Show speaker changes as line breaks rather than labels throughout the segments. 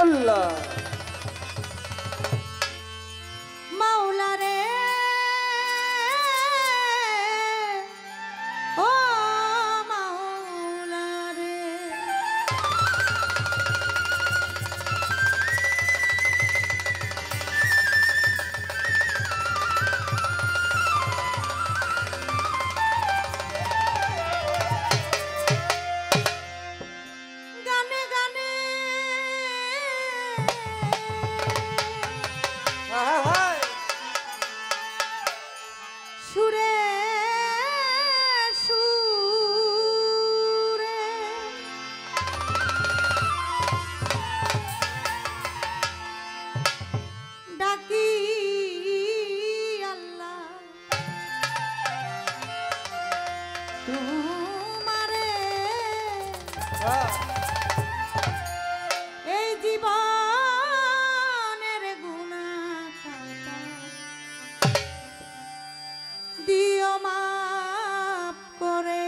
আল্লাহ
মাওলা রে ও মাওলা রে গানে গানে সুরে সুরে ডাকি আল্লাহ তোমারে এই জীবনের গুনাহ খাতা দিও মাফ করে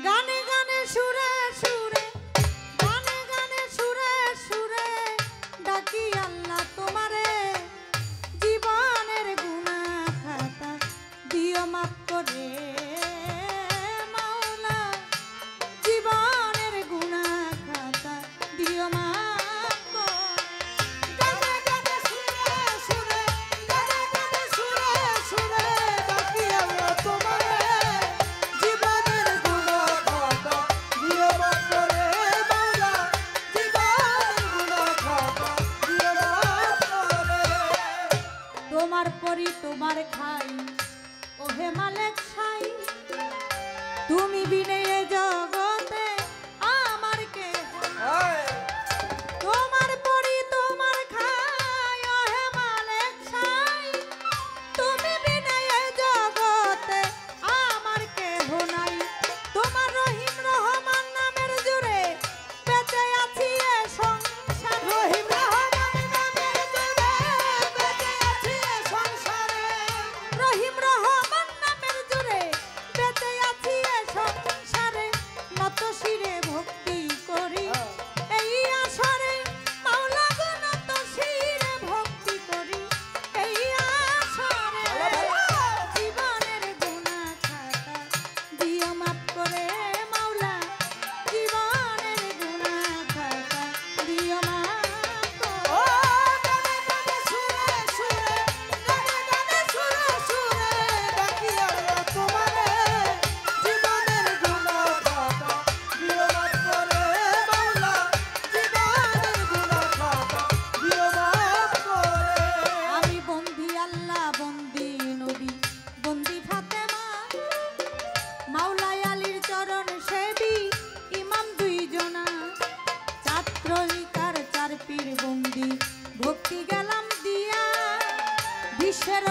গানে গানে সুরে সুরে গানে গানে সুরে সুরে ডাকি আল্লাহ তোমারে জীবনের গুনাহ খাতা দিও মাফ করে মাওলা জীবনের গুনাহ খাতা দিও মাফ করে গানে গানে সুরে সুরে গানে গানে সুরে সুরে ডাকি আল্লাহ তোমারে জীবনের গুনাহ খাতা দিও মাফ করে মাওলা জীবনের গুনাহ খাতা দিও মাফ করে তোমার পরি তোমার খাই ওহে মালিক ছাই তুমি বিনে এ জগতে আমার কে তোমার পরি তোমার খাই ওহে মালিক ছাই তুমি বিনে এ জগতে আমার কেহ নাই তোমার রহিম রহমান নামের জুড়ে বেঁচে আছি এ সংসার রহিম রহমান নামের জুড়ে বেঁচে আছি এ সংসারে রহিম রহমান নামের জুড়ে বেঁচে আছি এ সংসারে নত শিরে ভক্তি করি এই আশারে মাওলা গো নত শিরে ভক্তি করি এই আশারে জীবনের গুনাহ খাতা দিও মাফ করে মাওলা জীবনের গুনাহ খাতা দিও মাফ করে গানে গানে সুরে সুরে গানে গানে সুরে সুরে ডাকি আল্লাহ তোমারে জীবনের গুনাহ খাতা দিও মাফ করে মাওলা জীবনের গুনাহ খাতা দিও মাফ করে আমি বন্দি আল্লাহ বন্দি নবী বন্দি ফাতেমা মাওলাই আলীর চরণ সেবী ইমাম দুইজনা ছাত্রলিকার চার পীর বন্দি ভক্তি গেলাম দিয়া বিশ্বের